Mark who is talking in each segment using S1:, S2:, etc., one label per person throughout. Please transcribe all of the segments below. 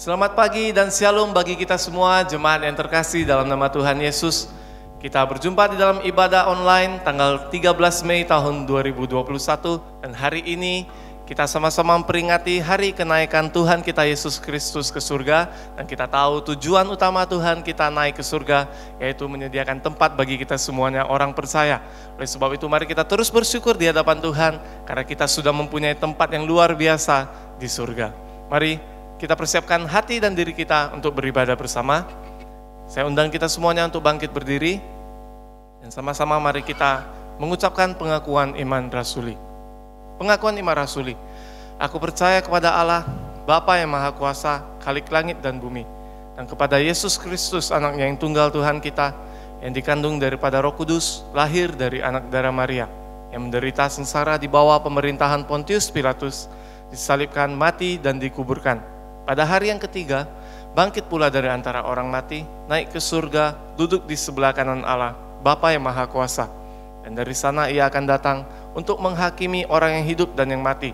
S1: Selamat pagi dan shalom bagi kita semua jemaat yang terkasih dalam nama Tuhan Yesus. Kita berjumpa di dalam ibadah online tanggal 13 Mei tahun 2021 dan hari ini kita sama-sama memperingati hari kenaikan Tuhan kita Yesus Kristus ke surga. Dan kita tahu tujuan utama Tuhan kita naik ke surga yaitu menyediakan tempat bagi kita semuanya orang percaya. Oleh sebab itu mari kita terus bersyukur di hadapan Tuhan karena kita sudah mempunyai tempat yang luar biasa di surga. Mari kita persiapkan hati dan diri kita untuk beribadah bersama. Saya undang kita semuanya untuk bangkit berdiri dan sama-sama mari kita mengucapkan pengakuan iman rasuli. Pengakuan iman rasuli. Aku percaya kepada Allah, Bapa yang Maha Kuasa, Khalik langit dan bumi, dan kepada Yesus Kristus, anaknya yang tunggal Tuhan kita, yang dikandung daripada Roh Kudus, lahir dari anak darah Maria, yang menderita sengsara di bawah pemerintahan Pontius Pilatus, disalibkan, mati dan dikuburkan. Pada hari yang ketiga, bangkit pula dari antara orang mati, naik ke surga, duduk di sebelah kanan Allah, Bapa yang Maha Kuasa. Dan dari sana ia akan datang untuk menghakimi orang yang hidup dan yang mati.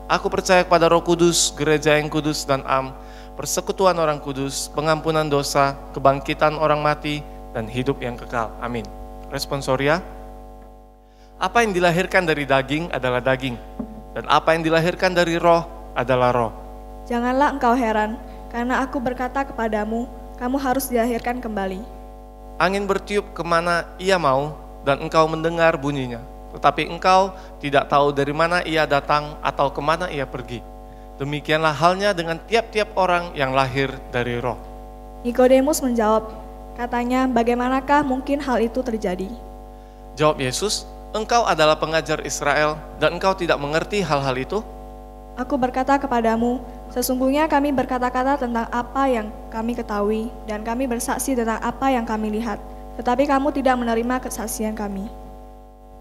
S1: Aku percaya kepada Roh Kudus, gereja yang kudus dan am, persekutuan orang kudus, pengampunan dosa, kebangkitan orang mati, dan hidup yang kekal. Amin. Responsoria. Apa yang dilahirkan dari daging adalah daging, dan apa yang dilahirkan dari roh adalah roh.
S2: Janganlah engkau heran, karena aku berkata kepadamu, kamu harus dilahirkan kembali.
S1: Angin bertiup kemana ia mau, dan engkau mendengar bunyinya. Tetapi engkau tidak tahu dari mana ia datang atau kemana ia pergi. Demikianlah halnya dengan tiap-tiap orang yang lahir dari roh.
S2: Nikodemus menjawab, katanya, bagaimanakah mungkin hal itu terjadi?
S1: Jawab Yesus, engkau adalah pengajar Israel, dan engkau tidak mengerti hal-hal itu?
S2: Aku berkata kepadamu, sesungguhnya kami berkata-kata tentang apa yang kami ketahui, dan kami bersaksi tentang apa yang kami lihat. Tetapi kamu tidak menerima kesaksian kami.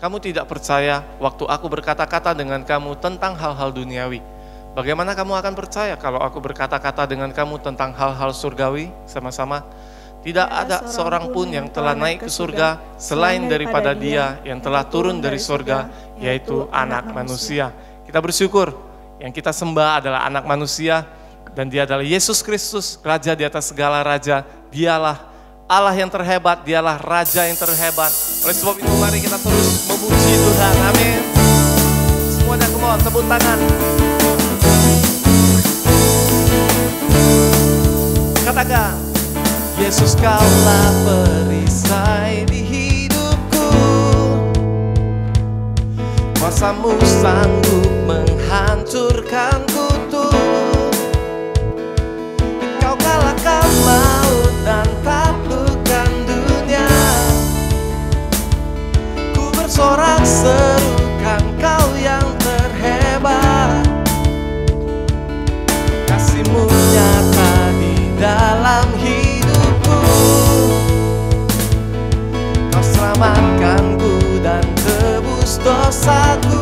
S1: Kamu tidak percaya waktu aku berkata-kata dengan kamu tentang hal-hal duniawi. Bagaimana kamu akan percaya kalau aku berkata-kata dengan kamu tentang hal-hal surgawi sama-sama? Tidak ada seorang pun yang telah naik ke surga selain daripada Dia yang telah turun dari surga, yaitu Anak Manusia. Kita bersyukur. Yang kita sembah adalah anak manusia dan dia adalah Yesus Kristus, Raja di atas segala raja. Dialah Allah yang terhebat, dialah Raja yang terhebat. Oleh sebab itu mari kita terus memuji Tuhan. Amin. Semuanya kemauan tepuk tangan. Katakan, Yesus kaulah perisai di hidupku. Kuasamu sanggup menghancurkan kutuk. Engkau kalahkan maut dan taklukkan dunia. Ku bersorak serukan Kau yang terhebat. Kasih-Mu nyata di dalam hidupku. Kau selamatkanku dan tebus dosaku.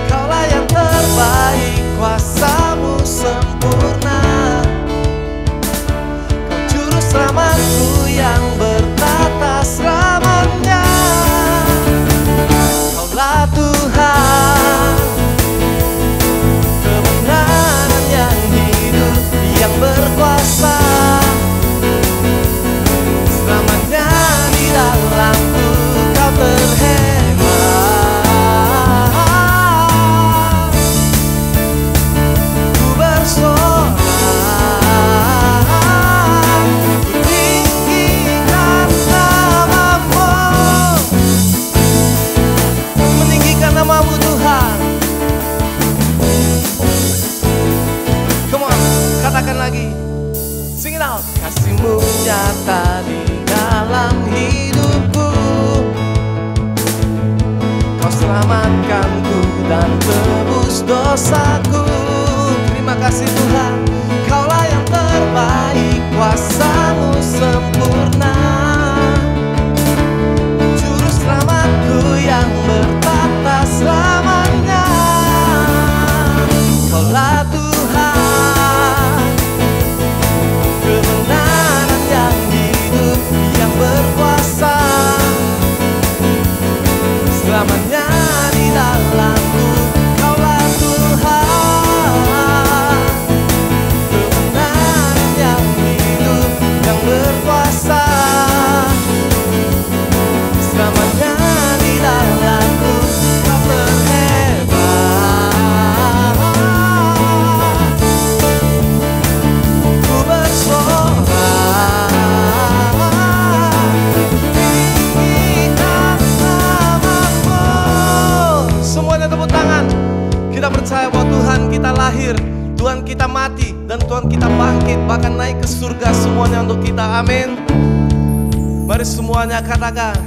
S1: Kaulah yang terbaik, kuasa-Mu sempurna. Kau juru selamatku yang bertata selamanya. Kaulah Tuhan, kebenaran yang hidup, yang berkuasa. Selamanya di dalamku Kau terhebat. Ku bersorak, ku tinggikan nama-Mu, meninggikan nama-Mu Tuhan. Come on, katakan lagi. Sing it out. Kasih-Mu nyata di dalam hidupku. Kau selamatkanku dan tebus dosaku. Terima kasih Tuhan. Kaulah yang terbaik, kuasa-Mu sempurna. Juru selamatku yang bertata selamanya. Kaulah Tuhan, kebenaran yang hidup, yang berkuasa. Selamanya di dalamku, Kaulah Tuhan. sudah percaya bahwa Tuhan kita lahir, Tuhan kita mati, dan Tuhan kita bangkit, bahkan naik ke surga semuanya untuk kita. Amin. Mari semuanya katakan,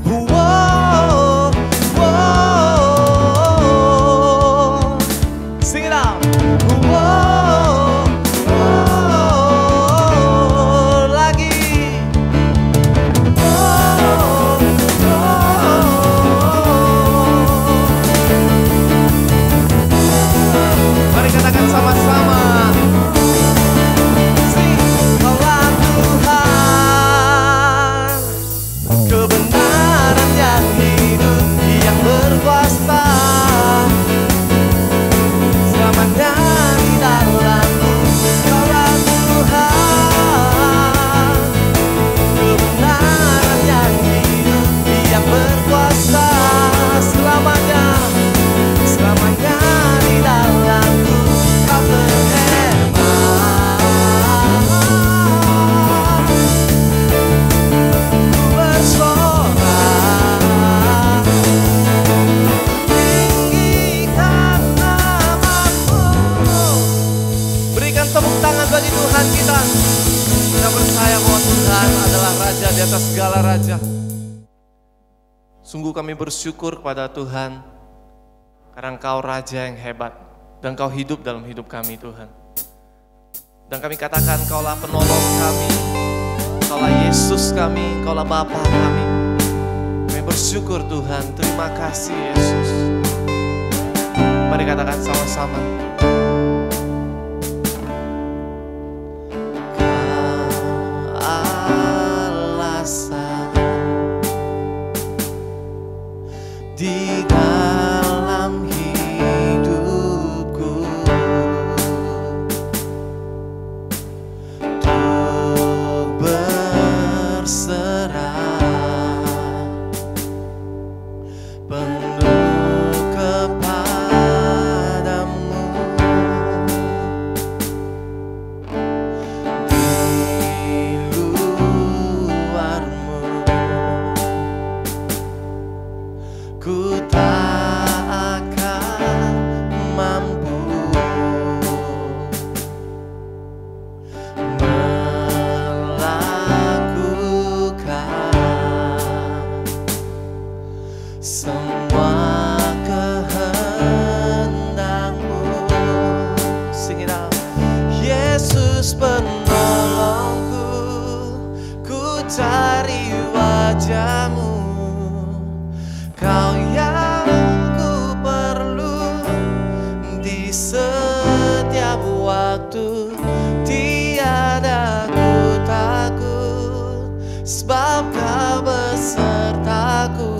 S1: wow, wow. Sing it out. Wow, wow. Lagi. Wow, wow. Mari katakan sama-sama. Sing, Kaulah Tuhan, kebenaran yang hidup, yang berkuasa selamanya di dalamku. Kaulah Tuhan, kebenaran yang hidup, yang berkuasa selamanya, selamanya di dalamku. Kau terhebat, ku bersorak, tinggikan namamu. Berikan tepuk tangan bagi Tuhan kita. Kita percaya bahwa Tuhan adalah Raja di atas segala raja. Sungguh kami bersyukur kepada Tuhan, karena Engkau Raja yang hebat, dan Engkau hidup dalam hidup kami Tuhan. Dan kami katakan Engkaulah penolong kami, Engkaulah Yesus kami, Engkaulah Bapa kami. Kami bersyukur Tuhan, terima kasih Yesus. Mari katakan sama-sama. Kau alasan di dalam hidupku, untuk berserah penuh kepadamu. Di luarmu ku tak akan mampu melakukan semua kehendak-Mu. Sing it out. Yesus penolongku, ku cari wajah-Mu. Kau yang ku perlu di setiap waktu. Tiada ku takut, sebab Kau besertaku.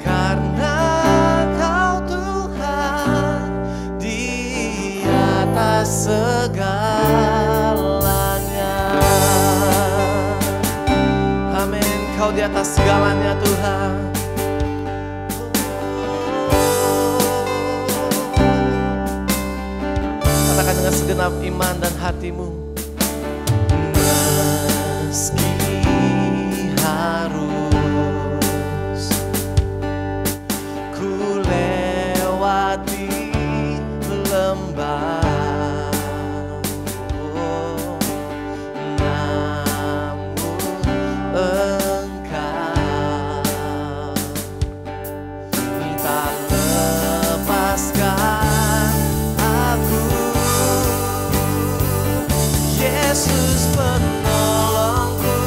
S1: Karena Kau Tuhan di atas segalanya. Amin. Kau di atas segalanya Tuhan. Katakan dengan segenap iman dan hatimu. Meski harus ku lewati lembah, oh, namun Engkau tak lepaskan aku. Yesus penolongku,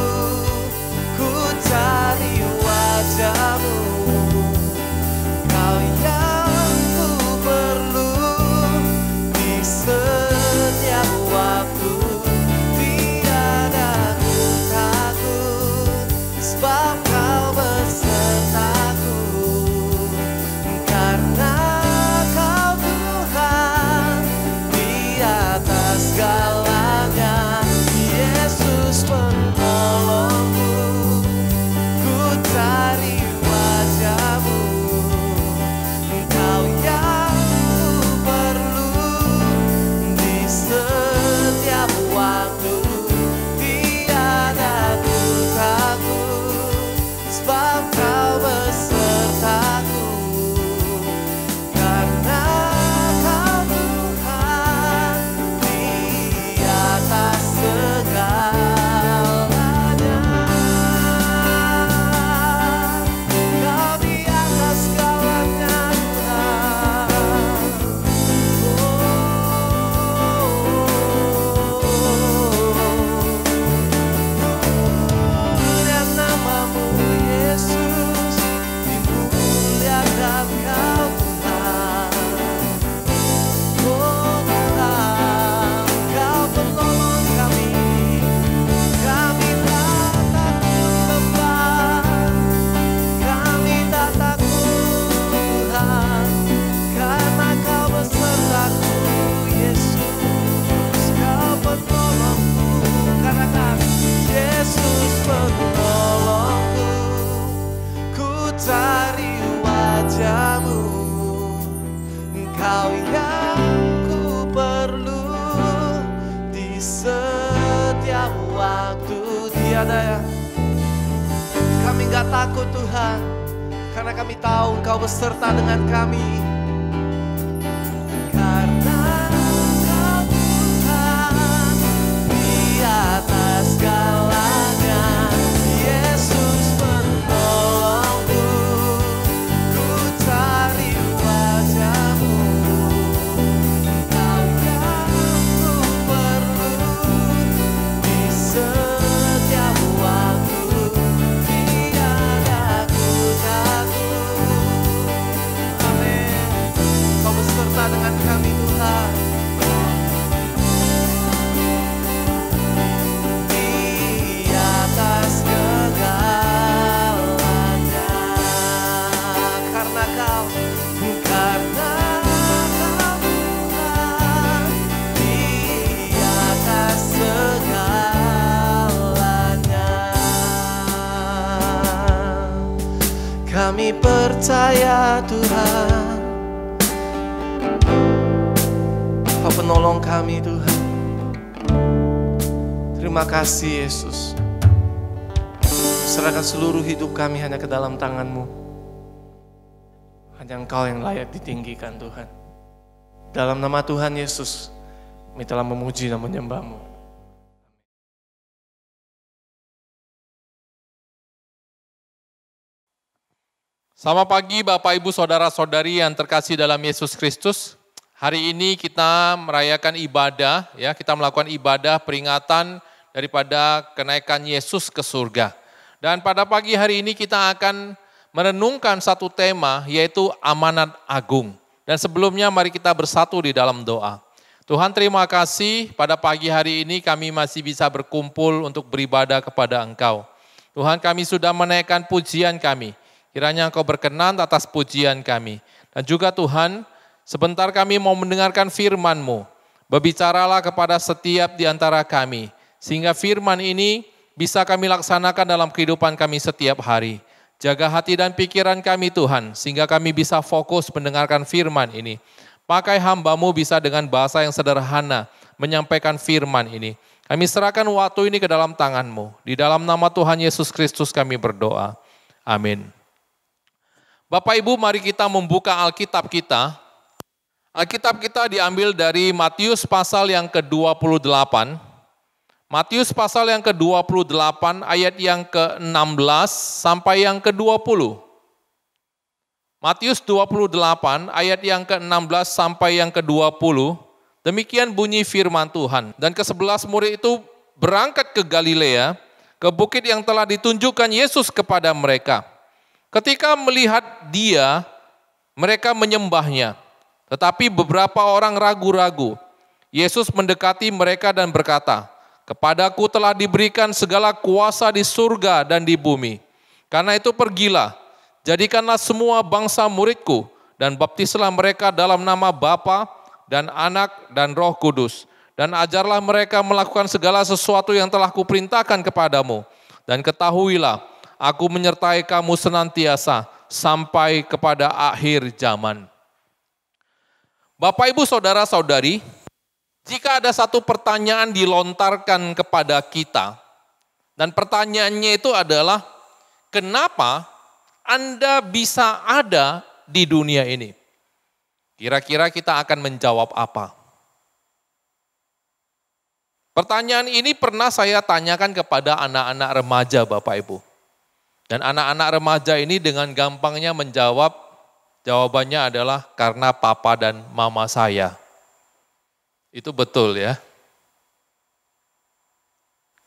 S1: ada ya. Kami gak takut Tuhan, karena kami tahu Engkau beserta dengan kami. Karena Engkau Tuhan di atas segalanya, Yesus penolongku, ku cari wajah-Mu. Kau yang ku perlu di setiap waktu, tiada ku takut. Amin. Kau beserta dengan kami Tuhan. Di atas segalanya, karena Kau Tuhan di atas segalanya. Kami percaya Tuhan, Kau penolong kami Tuhan. Terima kasih Yesus. Serahkan seluruh hidup kami hanya ke dalam tangan-Mu. Hanya Engkau yang layak ditinggikan Tuhan. Dalam nama Tuhan Yesus, kami telah memuji dan menyembah-Mu.
S3: Selamat pagi Bapak Ibu Saudara-saudari yang terkasih dalam Yesus Kristus. Hari ini kita merayakan ibadah, ya, kita melakukan ibadah peringatan daripada kenaikan Yesus ke surga. Dan pada pagi hari ini kita akan merenungkan satu tema, yaitu amanat agung. Dan sebelumnya mari kita bersatu di dalam doa. Tuhan, terima kasih pada pagi hari ini kami masih bisa berkumpul untuk beribadah kepada Engkau. Tuhan, kami sudah menaikkan pujian kami. Kiranya Engkau berkenan atas pujian kami. Dan juga Tuhan, sebentar kami mau mendengarkan firman-Mu. Berbicaralah kepada setiap di antara kami, sehingga firman ini bisa kami laksanakan dalam kehidupan kami setiap hari. Jaga hati dan pikiran kami Tuhan, sehingga kami bisa fokus mendengarkan firman ini. Pakai hamba-Mu bisa dengan bahasa yang sederhana menyampaikan firman ini. Kami serahkan waktu ini ke dalam tangan-Mu. Di dalam nama Tuhan Yesus Kristus kami berdoa. Amin. Bapak Ibu, mari kita membuka Alkitab kita. Alkitab kita diambil dari Matius pasal yang ke-28. Matius pasal yang ke-28 ayat yang ke-16 sampai yang ke-20. Matius 28 ayat yang ke-16 sampai yang ke-20. Demikian bunyi firman Tuhan. Dan ke-11 murid itu berangkat ke Galilea, ke bukit yang telah ditunjukkan Yesus kepada mereka. Ketika melihat Dia, mereka menyembahnya. Tetapi beberapa orang ragu-ragu. Yesus mendekati mereka dan berkata, "Kepadaku telah diberikan segala kuasa di surga dan di bumi. Karena itu pergilah, jadikanlah semua bangsa muridku, dan baptislah mereka dalam nama Bapa dan Anak dan Roh Kudus. Dan ajarlah mereka melakukan segala sesuatu yang telah kuperintahkan kepadamu. Dan ketahuilah, aku menyertai kamu senantiasa sampai kepada akhir zaman." Bapak, Ibu, Saudara-saudari, jika ada satu pertanyaan dilontarkan kepada kita, dan pertanyaannya itu adalah, kenapa Anda bisa ada di dunia ini? Kira-kira kita akan menjawab apa? Pertanyaan ini pernah saya tanyakan kepada anak-anak remaja, Bapak Ibu. Dan anak-anak remaja ini dengan gampangnya menjawab, jawabannya adalah karena papa dan mama saya. Itu betul ya.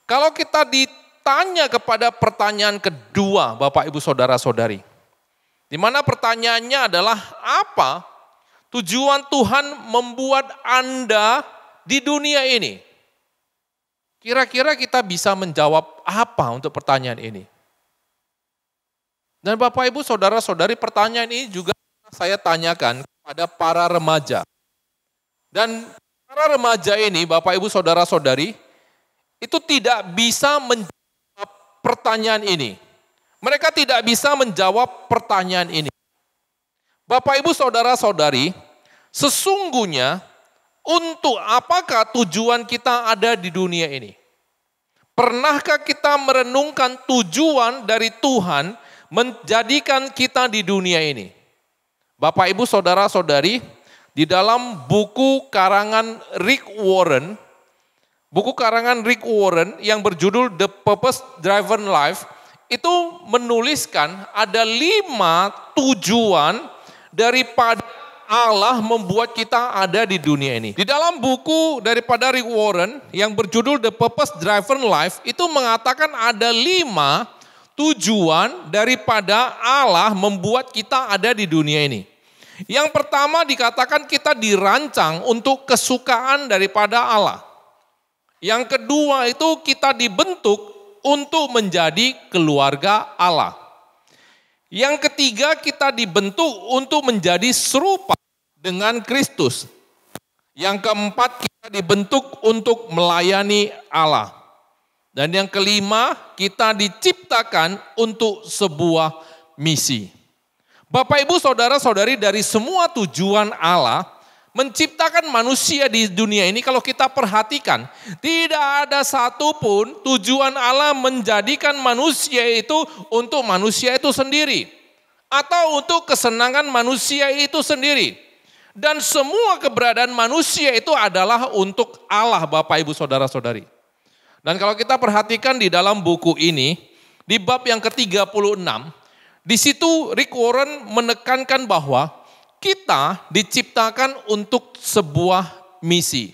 S3: Kalau kita ditanya kepada pertanyaan kedua, Bapak Ibu Saudara-saudari, di mana pertanyaannya adalah apa tujuan Tuhan membuat Anda di dunia ini? Kira-kira kita bisa menjawab apa untuk pertanyaan ini? Dan Bapak Ibu Saudara-saudari, pertanyaan ini juga saya tanyakan kepada para remaja. Dan para remaja ini, Bapak Ibu Saudara-saudari, itu tidak bisa menjawab pertanyaan ini. Mereka tidak bisa menjawab pertanyaan ini. Bapak Ibu Saudara-saudari, sesungguhnya untuk apakah tujuan kita ada di dunia ini? Pernahkah kita merenungkan tujuan dari Tuhan menjadikan kita di dunia ini? Bapak, Ibu, Saudara-saudari, di dalam buku karangan Rick Warren yang berjudul The Purpose Driven Life, itu menuliskan ada 5 tujuan daripada Allah membuat kita ada di dunia ini. Di dalam buku daripada Rick Warren yang berjudul The Purpose Driven Life, itu mengatakan ada 5 tujuan daripada Allah membuat kita ada di dunia ini. Yang pertama dikatakan kita dirancang untuk kesukaan daripada Allah. Yang kedua itu kita dibentuk untuk menjadi keluarga Allah. Yang ketiga kita dibentuk untuk menjadi serupa dengan Kristus. Yang keempat kita dibentuk untuk melayani Allah. Dan yang kelima kita diciptakan untuk sebuah misi. Bapak, Ibu, Saudara-saudari, dari semua tujuan Allah menciptakan manusia di dunia ini, kalau kita perhatikan, tidak ada satupun tujuan Allah menjadikan manusia itu untuk manusia itu sendiri. Atau untuk kesenangan manusia itu sendiri. Dan semua keberadaan manusia itu adalah untuk Allah, Bapak, Ibu, Saudara-saudari. Dan kalau kita perhatikan di dalam buku ini, di bab yang ke-36, di situ Rick Warren menekankan bahwa kita diciptakan untuk sebuah misi.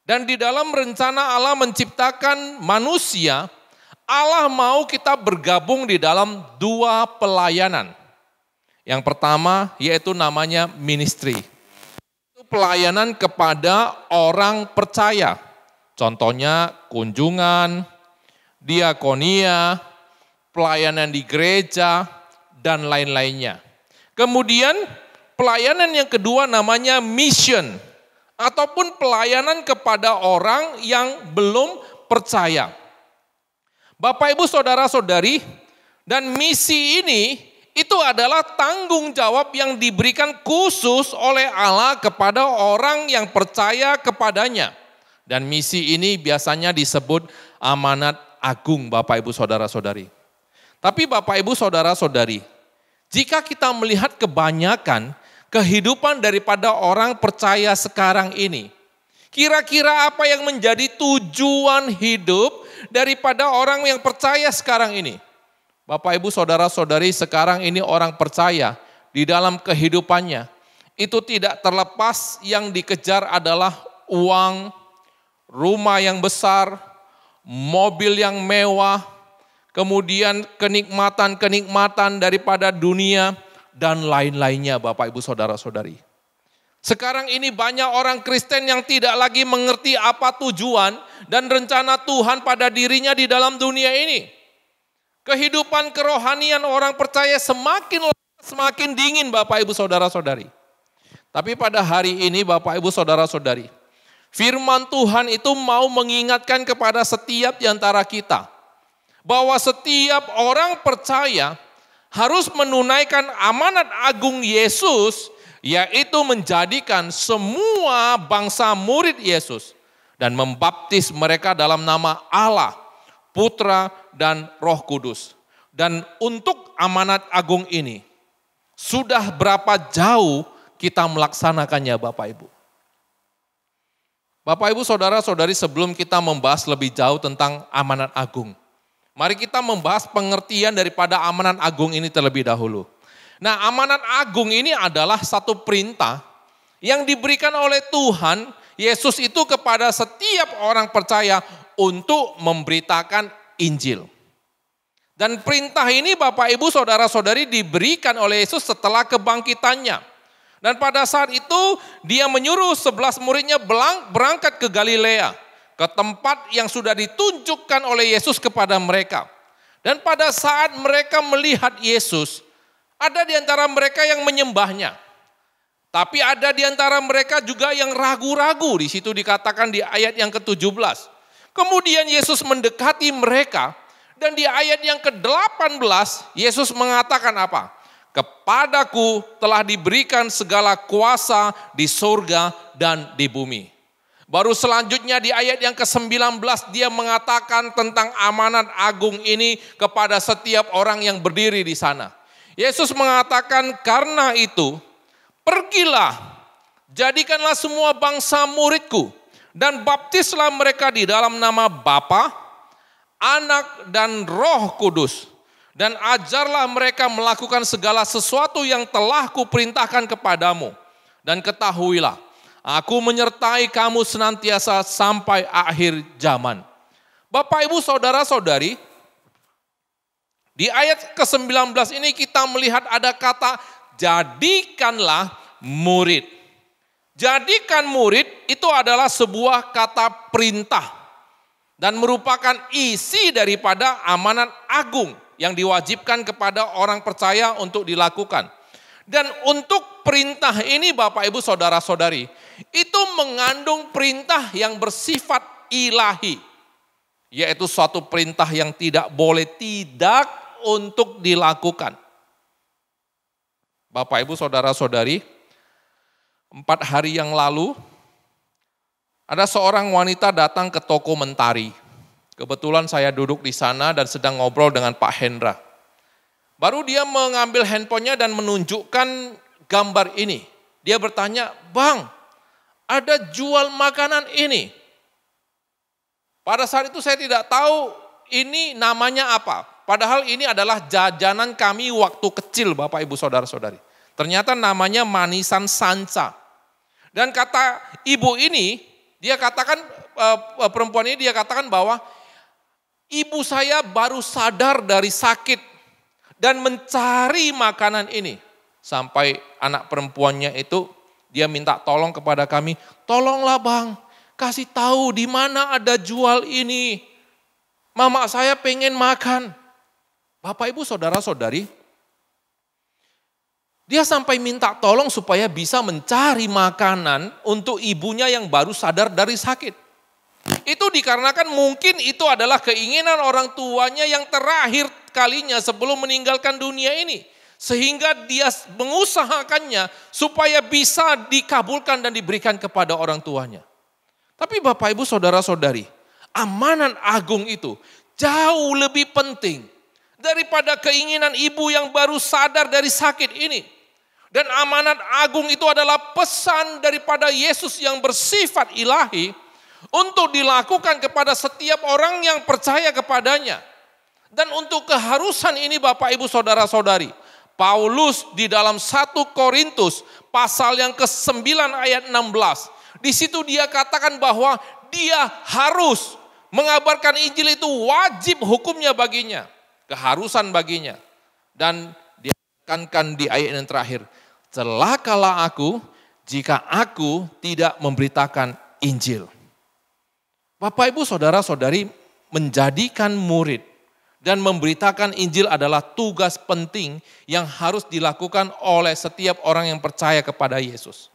S3: Dan di dalam rencana Allah menciptakan manusia, Allah mau kita bergabung di dalam 2 pelayanan. Yang pertama yaitu namanya ministry. Itu pelayanan kepada orang percaya. Contohnya kunjungan, diakonia, pelayanan di gereja, dan lain-lainnya. Kemudian pelayanan yang kedua namanya mission. Ataupun pelayanan kepada orang yang belum percaya. Bapak, Ibu, Saudara-saudari, dan misi ini itu adalah tanggung jawab yang diberikan khusus oleh Allah kepada orang yang percaya kepadanya. Dan misi ini biasanya disebut amanat agung, Bapak, Ibu, Saudara-saudari. Tapi Bapak, Ibu, Saudara-saudari, jika kita melihat kebanyakan kehidupan daripada orang percaya sekarang ini, kira-kira apa yang menjadi tujuan hidup daripada orang yang percaya sekarang ini? Bapak, Ibu, Saudara-saudari, sekarang ini orang percaya di dalam kehidupannya, itu tidak terlepas yang dikejar adalah uang, rumah yang besar, mobil yang mewah, kemudian kenikmatan-kenikmatan daripada dunia, dan lain-lainnya, Bapak, Ibu, Saudara-saudari. Sekarang ini banyak orang Kristen yang tidak lagi mengerti apa tujuan dan rencana Tuhan pada dirinya di dalam dunia ini. Kehidupan kerohanian orang percaya semakin dingin, Bapak, Ibu, Saudara-saudari. Tapi pada hari ini, Bapak, Ibu, Saudara-saudari, firman Tuhan itu mau mengingatkan kepada setiap di antara kita bahwa setiap orang percaya harus menunaikan amanat agung Yesus, yaitu menjadikan semua bangsa murid Yesus dan membaptis mereka dalam nama Allah, Putra, dan Roh Kudus. Dan untuk amanat agung ini, sudah berapa jauh kita melaksanakannya, Bapak, Ibu? Bapak, Ibu, Saudara-saudari, sebelum kita membahas lebih jauh tentang amanat agung, mari kita membahas pengertian daripada amanat agung ini terlebih dahulu. Nah, amanat agung ini adalah satu perintah yang diberikan oleh Tuhan Yesus itu kepada setiap orang percaya untuk memberitakan Injil. Dan perintah ini, Bapak, Ibu, Saudara-saudari, diberikan oleh Yesus setelah kebangkitannya. Dan pada saat itu dia menyuruh 11 muridnya berangkat ke Galilea, ke tempat yang sudah ditunjukkan oleh Yesus kepada mereka. Dan pada saat mereka melihat Yesus, ada di antara mereka yang menyembahnya. Tapi ada di antara mereka juga yang ragu-ragu, di situ dikatakan di ayat yang ke-17. Kemudian Yesus mendekati mereka, dan di ayat yang ke-18 Yesus mengatakan apa? Kepadaku telah diberikan segala kuasa di surga dan di bumi. Baru selanjutnya di ayat yang ke-19 dia mengatakan tentang amanat agung ini kepada setiap orang yang berdiri di sana. Yesus mengatakan, karena itu pergilah, jadikanlah semua bangsa muridku dan baptislah mereka di dalam nama Bapa, Anak dan Roh Kudus. Dan ajarlah mereka melakukan segala sesuatu yang telah kuperintahkan kepadamu. Dan ketahuilah, aku menyertai kamu senantiasa sampai akhir zaman. Bapak, Ibu, Saudara-saudari, di ayat ke-19 ini kita melihat ada kata jadikanlah murid. Jadikan murid itu adalah sebuah kata perintah dan merupakan isi daripada amanat agung yang diwajibkan kepada orang percaya untuk dilakukan. Dan untuk perintah ini Bapak Ibu Saudara-saudari, itu mengandung perintah yang bersifat ilahi. Yaitu suatu perintah yang tidak boleh tidak untuk dilakukan. Bapak Ibu Saudara-saudari, 4 hari yang lalu ada seorang wanita datang ke toko Mentari. Kebetulan saya duduk di sana dan sedang ngobrol dengan Pak Hendra. Baru dia mengambil handphonenya dan menunjukkan gambar ini. Dia bertanya, "Bang, ada jual makanan ini." Pada saat itu saya tidak tahu ini namanya apa. Padahal ini adalah jajanan kami waktu kecil Bapak Ibu Saudara-saudari. Ternyata namanya manisan sanca. Dan kata ibu ini, dia katakan, perempuan ini dia katakan bahwa ibu saya baru sadar dari sakit dan mencari makanan ini. Sampai anak perempuannya itu dia minta tolong kepada kami, "Tolonglah Bang, kasih tahu di mana ada jual ini. Mama saya pengen makan." Bapak Ibu Saudara-saudari, dia sampai minta tolong supaya bisa mencari makanan untuk ibunya yang baru sadar dari sakit. Itu dikarenakan mungkin itu adalah keinginan orang tuanya yang terakhir kalinya sebelum meninggalkan dunia ini. Sehingga dia mengusahakannya supaya bisa dikabulkan dan diberikan kepada orang tuanya. Tapi Bapak Ibu Saudara-saudari, amanat agung itu jauh lebih penting daripada keinginan ibu yang baru sadar dari sakit ini. Dan amanat agung itu adalah pesan daripada Yesus yang bersifat ilahi untuk dilakukan kepada setiap orang yang percaya kepadanya. Dan untuk keharusan ini Bapak Ibu Saudara-saudari, Paulus di dalam 1 Korintus pasal yang ke-9 ayat 16. Di situ dia katakan bahwa dia harus mengabarkan Injil, itu wajib hukumnya baginya. Keharusan baginya. Dan dia tekankan di ayat yang terakhir, celakalah aku jika aku tidak memberitakan Injil. Bapak Ibu Saudara-saudari, menjadikan murid dan memberitakan Injil adalah tugas penting yang harus dilakukan oleh setiap orang yang percaya kepada Yesus.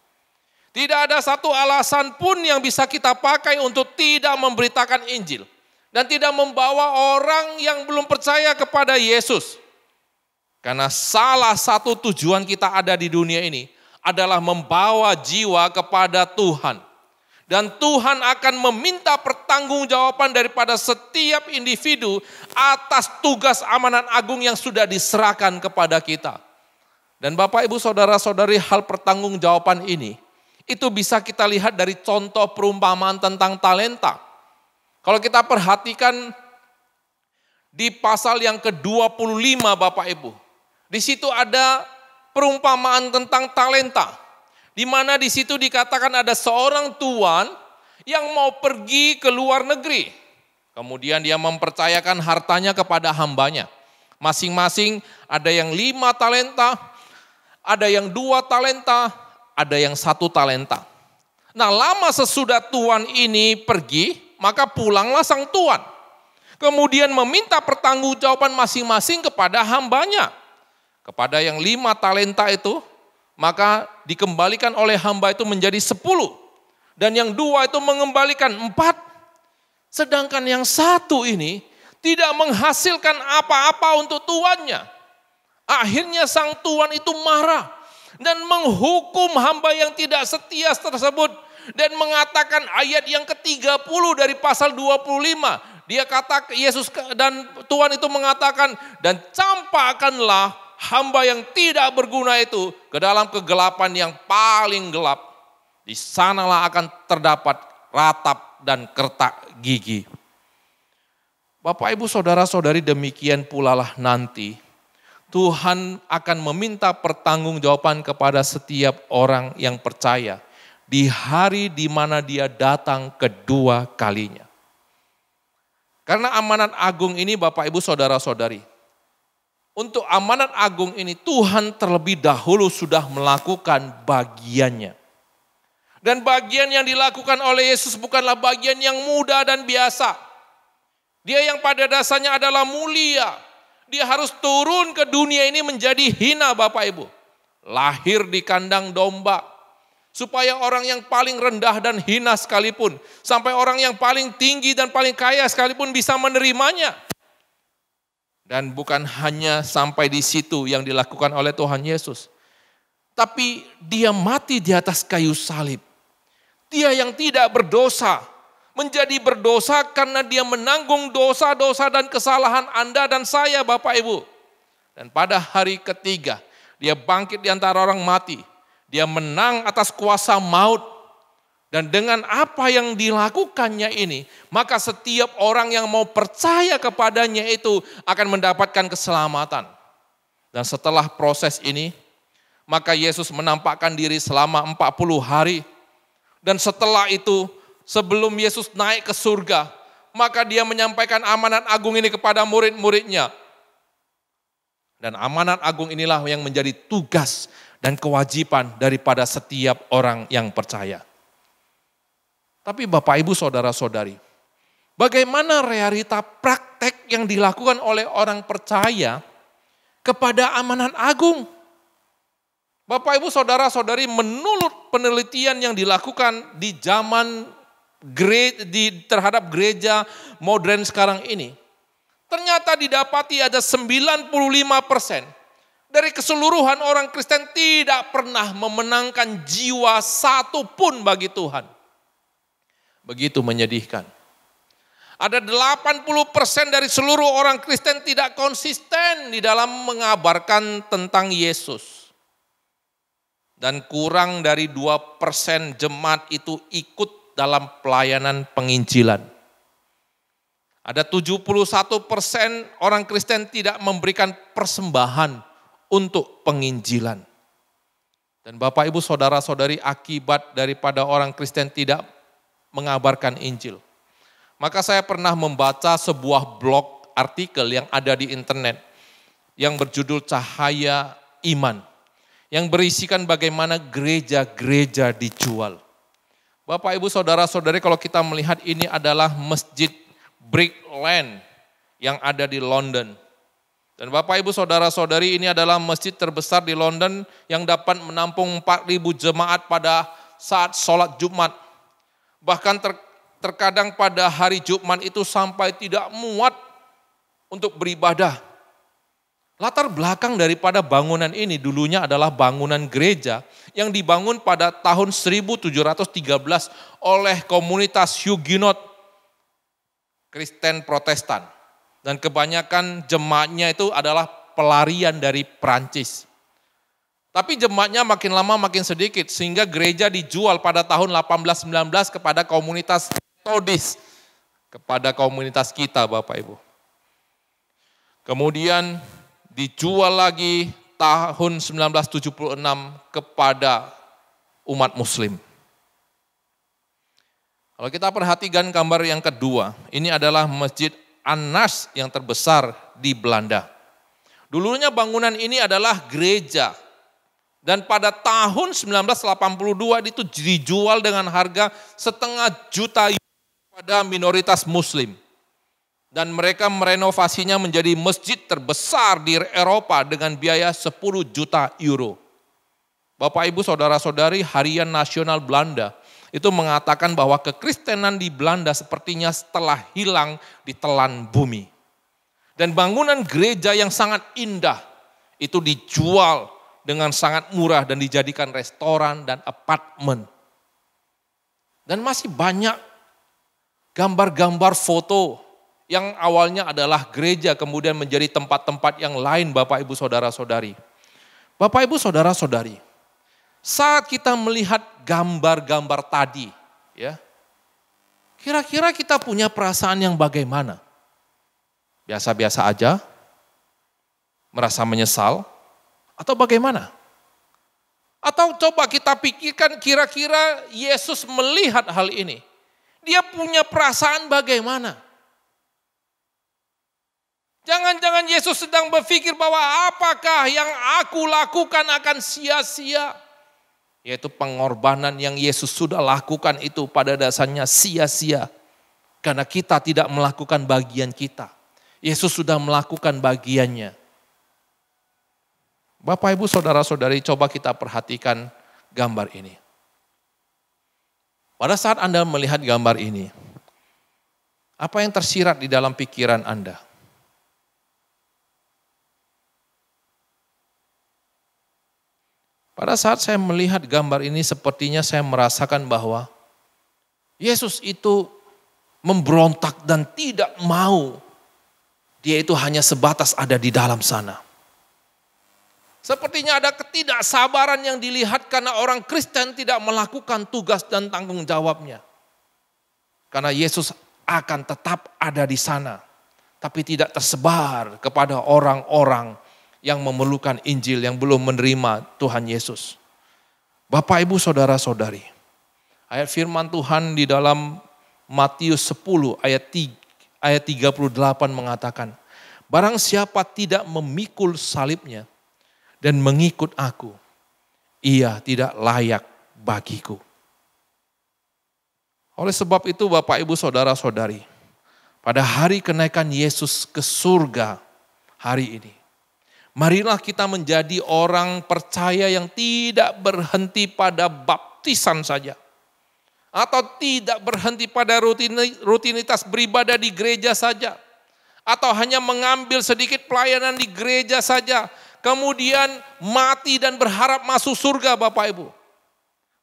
S3: Tidak ada satu alasan pun yang bisa kita pakai untuk tidak memberitakan Injil. Dan tidak membawa orang yang belum percaya kepada Yesus. Karena salah satu tujuan kita ada di dunia ini adalah membawa jiwa kepada Tuhan. Dan Tuhan akan meminta pertanggungjawaban daripada setiap individu atas tugas amanat agung yang sudah diserahkan kepada kita. Dan Bapak Ibu Saudara-saudari, hal pertanggungjawaban ini itu bisa kita lihat dari contoh perumpamaan tentang talenta. Kalau kita perhatikan di pasal yang ke-25 Bapak Ibu, di situ ada perumpamaan tentang talenta. Di mana di situ dikatakan ada seorang tuan yang mau pergi ke luar negeri. Kemudian dia mempercayakan hartanya kepada hambanya. Masing-masing ada yang 5 talenta, ada yang 2 talenta, ada yang 1 talenta. Nah, lama sesudah tuan ini pergi, maka pulanglah sang tuan. Kemudian meminta pertanggungjawaban masing-masing kepada hambanya. Kepada yang 5 talenta itu, maka dikembalikan oleh hamba itu menjadi 10. Dan yang 2 itu mengembalikan 4. Sedangkan yang 1 ini tidak menghasilkan apa-apa untuk tuannya. Akhirnya sang tuan itu marah dan menghukum hamba yang tidak setia tersebut Dan mengatakan ayat yang ke-30 dari pasal 25. Dia kata Yesus dan Tuhan itu mengatakan, dan campakkanlah hamba yang tidak berguna itu ke dalam kegelapan yang paling gelap. Di sanalah akan terdapat ratap dan kertak gigi. Bapak Ibu Saudara-saudari, demikian pula lah nanti Tuhan akan meminta pertanggungjawaban kepada setiap orang yang percaya di hari di mana dia datang kedua kalinya. Karena amanat agung ini Bapak Ibu Saudara-saudari, untuk amanat agung ini Tuhan terlebih dahulu sudah melakukan bagiannya. Dan bagian yang dilakukan oleh Yesus bukanlah bagian yang mudah dan biasa. Dia yang pada dasarnya adalah mulia. Dia harus turun ke dunia ini menjadi hina Bapak Ibu. Lahir di kandang domba. Supaya orang yang paling rendah dan hina sekalipun, sampai orang yang paling tinggi dan paling kaya sekalipun bisa menerimanya. Dan bukan hanya sampai di situ yang dilakukan oleh Tuhan Yesus. Tapi dia mati di atas kayu salib. Dia yang tidak berdosa, menjadi berdosa karena dia menanggung dosa-dosa dan kesalahan Anda dan saya Bapak Ibu. Dan pada hari ketiga, dia bangkit di antara orang mati. Dia menang atas kuasa maut. Dan dengan apa yang dilakukannya ini, maka setiap orang yang mau percaya kepadanya itu akan mendapatkan keselamatan. Dan setelah proses ini, maka Yesus menampakkan diri selama 40 hari. Dan setelah itu, sebelum Yesus naik ke surga, maka dia menyampaikan amanat agung ini kepada murid-muridnya. Dan amanat agung inilah yang menjadi tugas dan kewajiban daripada setiap orang yang percaya. Tapi Bapak Ibu Saudara-saudari, bagaimana realita praktek yang dilakukan oleh orang percaya kepada amanat agung? Bapak Ibu Saudara-saudari, menurut penelitian yang dilakukan di zaman terhadap gereja modern sekarang ini, ternyata didapati ada 95% dari keseluruhan orang Kristen tidak pernah memenangkan jiwa satu pun bagi Tuhan. Begitu menyedihkan. Ada 80% dari seluruh orang Kristen tidak konsisten di dalam mengabarkan tentang Yesus. Dan kurang dari 2% jemaat itu ikut dalam pelayanan penginjilan. Ada 71% orang Kristen tidak memberikan persembahan untuk penginjilan. Dan Bapak Ibu Saudara-saudari, akibat daripada orang Kristen tidak mengabarkan Injil. Maka saya pernah membaca sebuah blog artikel yang ada di internet yang berjudul Cahaya Iman, yang berisikan bagaimana gereja-gereja dijual. Bapak Ibu Saudara-saudari, kalau kita melihat ini adalah Masjid Brick Lane yang ada di London. Dan Bapak Ibu Saudara-saudari, ini adalah masjid terbesar di London yang dapat menampung 4.000 jemaat pada saat sholat Jumat. Bahkan terkadang pada hari Jumat itu sampai tidak muat untuk beribadah. Latar belakang daripada bangunan ini dulunya adalah bangunan gereja yang dibangun pada tahun 1713 oleh komunitas Huguenot Kristen Protestan. Dan kebanyakan jemaatnya itu adalah pelarian dari Prancis. Tapi jemaatnya makin lama makin sedikit sehingga gereja dijual pada tahun 1819 kepada komunitas Metodis, kepada komunitas kita Bapak Ibu. Kemudian dijual lagi tahun 1976 kepada umat Muslim. Kalau kita perhatikan gambar yang kedua, ini adalah Masjid An-Nas yang terbesar di Belanda. Dulunya bangunan ini adalah gereja. Dan pada tahun 1982 itu dijual dengan harga €500,000 pada minoritas Muslim. Dan mereka merenovasinya menjadi masjid terbesar di Eropa dengan biaya €10 juta. Bapak Ibu Saudara-saudari, Harian Nasional Belanda itu mengatakan bahwa kekristenan di Belanda sepertinya telah hilang di telan bumi. Dan bangunan gereja yang sangat indah itu dijual dengan sangat murah dan dijadikan restoran dan apartemen. Dan masih banyak gambar-gambar foto yang awalnya adalah gereja kemudian menjadi tempat-tempat yang lain Bapak Ibu Saudara-saudari. Bapak Ibu Saudara-saudari, saat kita melihat gambar-gambar tadi, ya, kira-kira kita punya perasaan yang bagaimana? Biasa-biasa aja? Merasa menyesal? Atau bagaimana? Atau coba kita pikirkan kira-kira Yesus melihat hal ini. Dia punya perasaan bagaimana? Jangan-jangan Yesus sedang berpikir bahwa apakah yang aku lakukan akan sia-sia. Yaitu pengorbanan yang Yesus sudah lakukan itu pada dasarnya sia-sia. Karena kita tidak melakukan bagian kita. Yesus sudah melakukan bagiannya. Bapak, Ibu, Saudara-saudari, coba kita perhatikan gambar ini. Pada saat Anda melihat gambar ini, apa yang tersirat di dalam pikiran Anda? Pada saat saya melihat gambar ini, sepertinya saya merasakan bahwa Yesus itu memberontak dan tidak mau dia itu hanya sebatas ada di dalam sana. Sepertinya ada ketidaksabaran yang dilihat karena orang Kristen tidak melakukan tugas dan tanggung jawabnya. Karena Yesus akan tetap ada di sana, tapi tidak tersebar kepada orang-orang yang memerlukan Injil, yang belum menerima Tuhan Yesus. Bapak, Ibu, Saudara-saudari, ayat firman Tuhan di dalam Matius 10 ayat 38 mengatakan, barang siapa tidak memikul salibnya dan mengikut aku, ia tidak layak bagiku. Oleh sebab itu Bapak, Ibu, Saudara-saudari, pada hari kenaikan Yesus ke surga hari ini, marilah kita menjadi orang percaya yang tidak berhenti pada baptisan saja. Atau tidak berhenti pada rutinitas beribadah di gereja saja. Atau hanya mengambil sedikit pelayanan di gereja saja. Kemudian mati dan berharap masuk surga Bapak Ibu.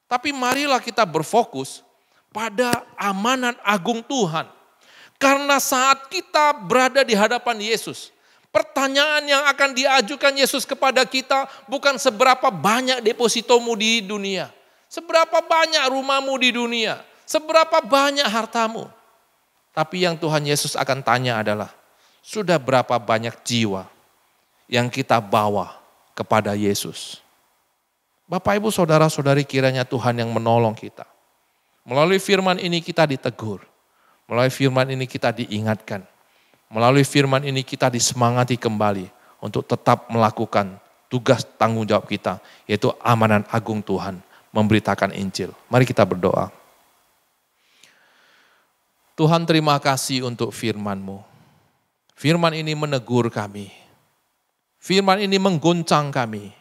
S3: Tapi marilah kita berfokus pada amanat agung Tuhan. Karena saat kita berada di hadapan Yesus, pertanyaan yang akan diajukan Yesus kepada kita bukan seberapa banyak depositomu di dunia. Seberapa banyak rumahmu di dunia. Seberapa banyak hartamu. Tapi yang Tuhan Yesus akan tanya adalah, sudah berapa banyak jiwa yang kita bawa kepada Yesus. Bapak, Ibu, Saudara-saudari, kiranya Tuhan yang menolong kita. Melalui firman ini kita ditegur. Melalui firman ini kita diingatkan. Melalui firman ini kita disemangati kembali untuk tetap melakukan tugas tanggung jawab kita, yaitu amanat agung Tuhan, memberitakan Injil. Mari kita berdoa. Tuhan, terima kasih untuk firman-Mu. Firman ini menegur kami. Firman ini mengguncang kami.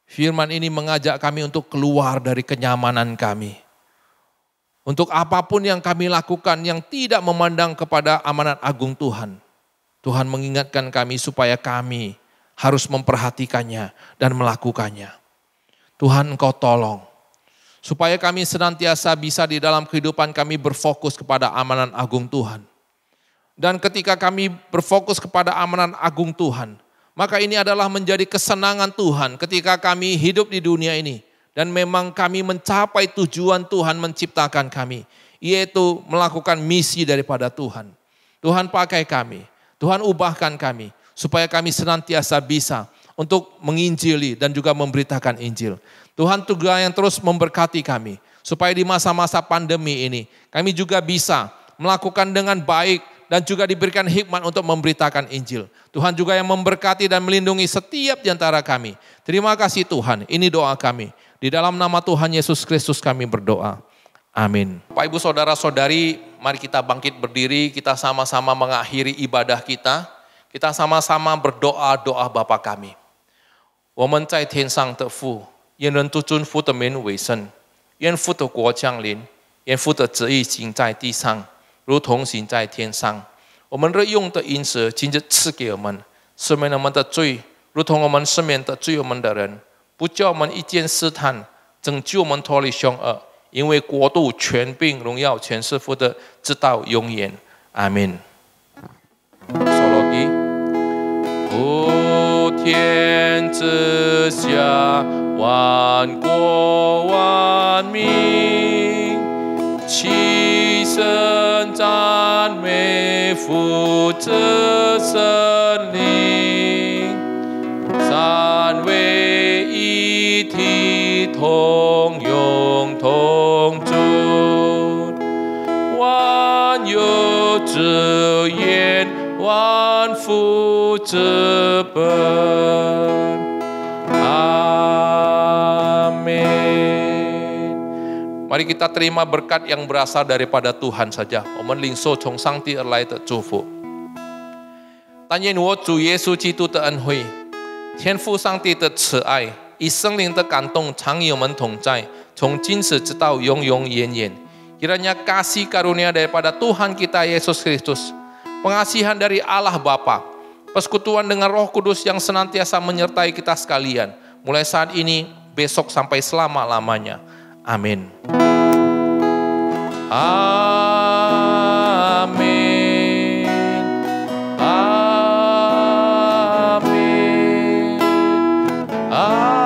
S3: Firman ini mengajak kami untuk keluar dari kenyamanan kami. Untuk apapun yang kami lakukan yang tidak memandang kepada amanat agung Tuhan. Tuhan mengingatkan kami supaya kami harus memperhatikannya dan melakukannya. Tuhan, Engkau tolong. Supaya kami senantiasa bisa di dalam kehidupan kami berfokus kepada amanat agung Tuhan. Dan ketika kami berfokus kepada amanat agung Tuhan, maka ini adalah menjadi kesenangan Tuhan ketika kami hidup di dunia ini. Dan memang kami mencapai tujuan Tuhan menciptakan kami. Yaitu melakukan misi daripada Tuhan. Tuhan pakai kami. Tuhan ubahkan kami. Supaya kami senantiasa bisa untuk menginjili dan juga memberitakan Injil. Tuhan juga yang terus memberkati kami. Supaya di masa-masa pandemi ini kami juga bisa melakukan dengan baik. Dan juga diberikan hikmat untuk memberitakan Injil. Tuhan juga yang memberkati dan melindungi setiap di antara kami. Terima kasih Tuhan, ini doa kami. Di dalam nama Tuhan Yesus Kristus kami berdoa. Amin. Bapak, Ibu, Saudara-saudari, mari kita bangkit berdiri, kita sama-sama mengakhiri ibadah kita. Kita sama-sama berdoa doa Bapa kami. 我们在天上的父，愿人都尊父的名为圣，愿父的国降临，愿父的旨意行在地上。如同行在天上，我们日用的饮食今日赐给我们，赦免我们的罪，如同我们赦免得罪我们的人，不叫我们遇见试探，拯救我们脱离凶恶，因为国度、权柄、荣耀全是父的，直到永远。阿们。手罗基，普天之下，万国万民，齐声赞美父子圣灵，三位一体，同用同尊，万有之源，万福之本。Mari kita terima berkat yang berasal daripada Tuhan saja. 我们领受从上帝而来的祝福。但愿我主耶稣基督的恩惠，天父上帝的慈爱，以圣灵的感动常与我们同在，从今时直到永永远远。Kiranya kasih karunia daripada Tuhan kita Yesus Kristus, pengasihan dari Allah Bapa, persekutuan dengan Roh Kudus yang senantiasa menyertai kita sekalian, mulai saat ini, besok sampai selama-lamanya. Amin. Amin. Amin. Amin.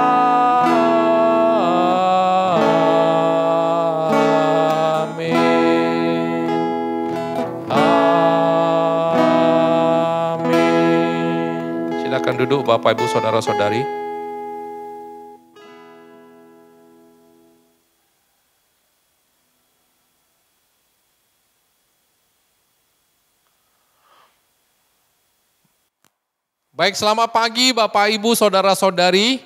S3: Amin. Silakan duduk Bapak Ibu Saudara-saudari. Baik, selamat pagi Bapak Ibu Saudara-saudari.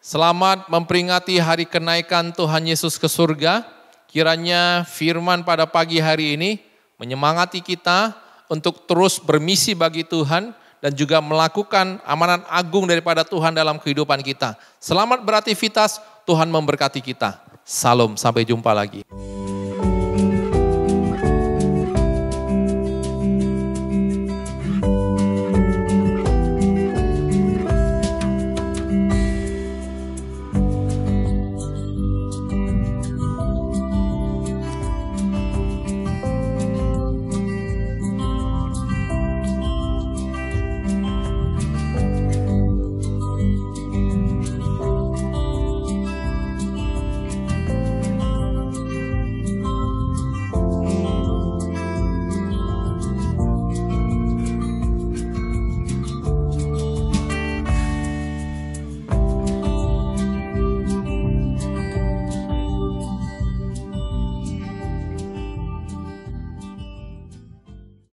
S3: Selamat memperingati hari kenaikan Tuhan Yesus ke surga. Kiranya firman pada pagi hari ini menyemangati kita untuk terus bermisi bagi Tuhan dan juga melakukan amanat agung daripada Tuhan dalam kehidupan kita. Selamat beraktivitas, Tuhan memberkati kita. Salam, sampai jumpa lagi.